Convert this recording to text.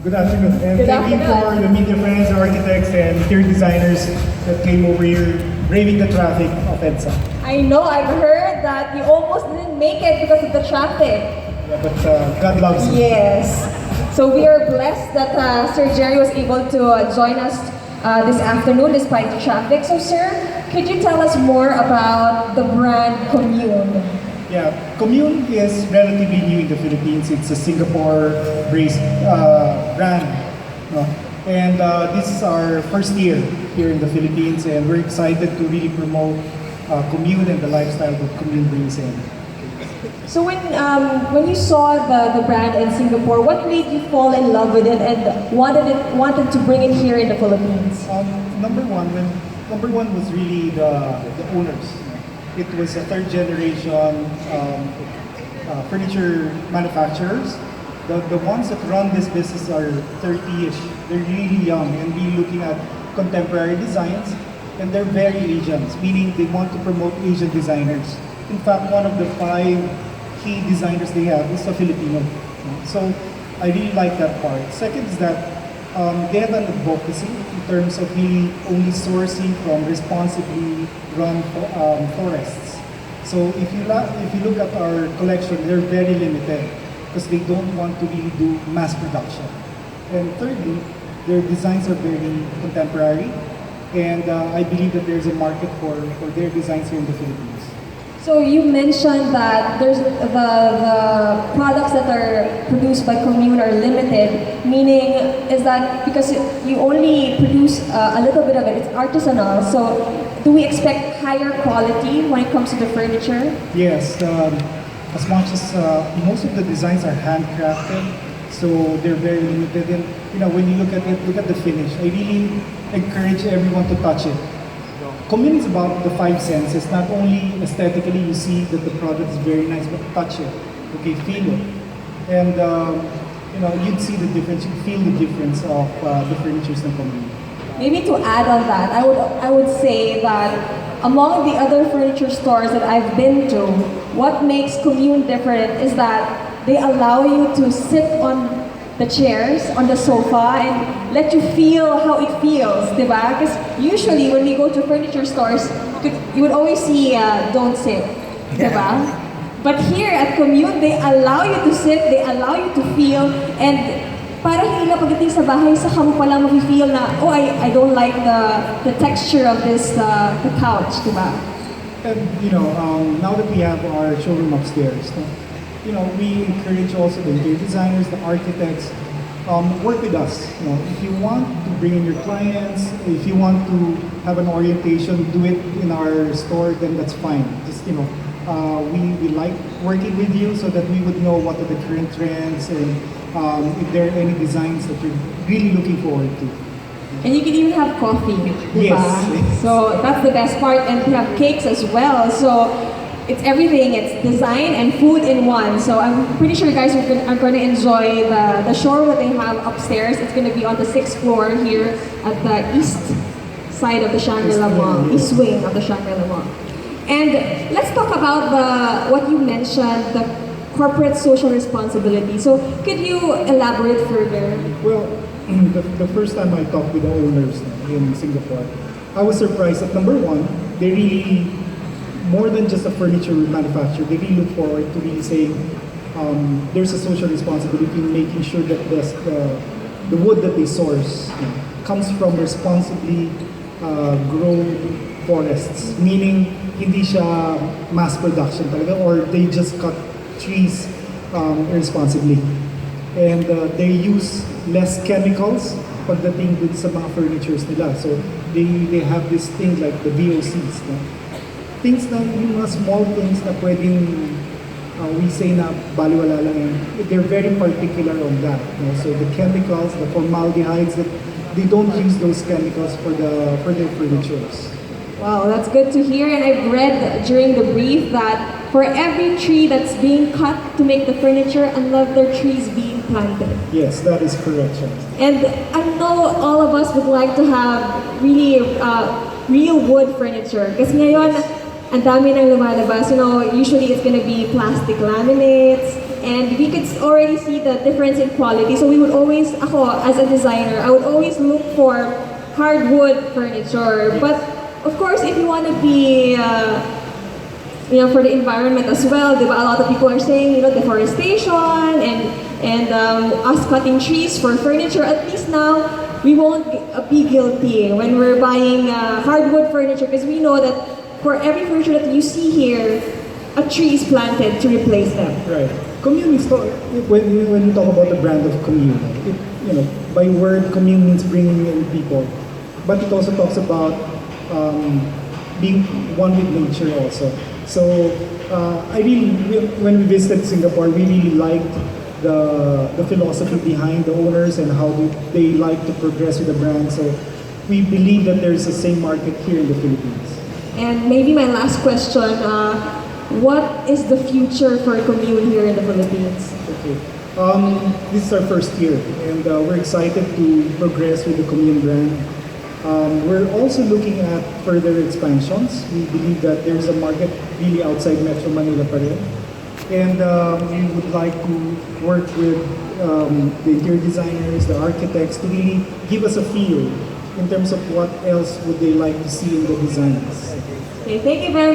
Good afternoon, and Good thank you for the media friends, the architects, and interior designers that came over here, braving the traffic of EDSA. I know, I've heard that you almost didn't make it because of the traffic. Yeah, but God loves you. Yes. So we are blessed that Sir Jerry was able to join us this afternoon despite the traffic. So sir, could you tell us more about the brand Commune? Yeah, Commune is relatively new in the Philippines. It's a Singapore-based brand. No? And this is our first year here in the Philippines, and we're excited to really promote Commune and the lifestyle that Commune brings in. So when you saw the brand in Singapore, what made you fall in love with it and wanted to bring it here in the Philippines? Number one was really the owners. It was a third generation furniture manufacturers. The ones that run this business are 30-ish. They're really young and really looking at contemporary designs, and they're very Asians, meaning they want to promote Asian designers. In fact, one of the 5 key designers they have is a Filipino. So I really like that part. Second is that they have an advocacy in terms of really only sourcing from responsibly run forests. So if you look at our collection, they're very limited because they don't want to really do mass production. And thirdly, their designs are very contemporary, and I believe that there's a market for their designs here in the Philippines. So you mentioned that there's the products that are produced by Commune are limited, meaning is that because you only produce a little bit of it, it's artisanal. So do we expect higher quality when it comes to the furniture? Yes, as much as most of the designs are handcrafted, so they're very limited. And when you look at it, look at the finish. I really encourage everyone to touch it. Commune is about the 5 senses. Not only aesthetically you see that the product is very nice, but touch it, okay, feel it, and you'd see the difference. You feel the difference of the furnitures in Commune. Maybe to add on that, I would say that among the other furniture stores that I've been to, what makes Commune different is that they allow you to sit on the chairs, on the sofa, and let you feel how it feels, diba? Because usually when we go to furniture stores, you would always see don't sit, diba? But here at Commune, they allow you to sit, they allow you to feel, and para hindi na pagdating sa bahay, saka mo palang mafe-feel na, oh, I don't like the texture of this the couch, diba? And now that we have our showroom upstairs, we encourage also the interior designers, the architects, work with us. If you want to bring in your clients, if you want to have an orientation, do it in our store, then that's fine. Just we like working with you so that we would know what are the current trends and if there are any designs that you're really looking forward to. And you can even have coffee, diba? Yes. So that's the best part, and we have cakes as well. So it's everything, it's design and food in one. So I'm pretty sure you guys are going to enjoy the showroom that they have upstairs. It's going to be on the 6th floor here at the east side of the Shangri-La Mall, east wing of the Shangri-La Mall. And let's talk about what you mentioned, the corporate social responsibility. So could you elaborate further? Well, the first time I talked with the owners in Singapore, I was surprised that number one, they really, more than just a furniture manufacturer, they really look forward to really saying there's a social responsibility in making sure that the wood that they source comes from responsibly grown forests, meaning hindi siya mass production talaga, or they just cut trees irresponsibly. And they use less chemicals pagdating dun sa mga furnitures nila. So they have this thing like the VOCs. Things na, yung mga small things na pwedeng we say na baliwala lang yan. They're very particular on that. So the chemicals, the formaldehydes, that they don't use those chemicals for their furnitures. Wow, that's good to hear. And I've read during the brief that for every tree that's being cut to make the furniture, another tree is being planted. Yes, that is correct. And I know all of us would like to have really real wood furniture. Kasi ngayon, ang dami nang lumalabas. Usually it's gonna be plastic laminates and we could already see the difference in quality. So we would always, ako as a designer, I would always look for hardwood furniture. But of course, if you want to be, for the environment as well, diba? A lot of people are saying, deforestation and us cutting trees for furniture. At least now, we won't be guilty when we're buying hardwood furniture because we know that for every furniture that you see here, a tree is planted to replace them. Right. Commune is when you talk about the brand of Commune, by word Commune means bringing in people, but it also talks about being one with nature also. So when we visited Singapore, we really liked the philosophy behind the owners and how they like to progress with the brand. So we believe that there's the same market here in the Philippines. And maybe my last question, what is the future for Commune here in the Philippines? Okay. This is our first year, and we're excited to progress with the Commune brand. We're also looking at further expansions. We believe that there's a market really outside Metro Manila pa rin. And we would like to work with the interior designers, the architects, to really give us a feel in terms of what else would they like to see in the designs. Okay, thank you very much.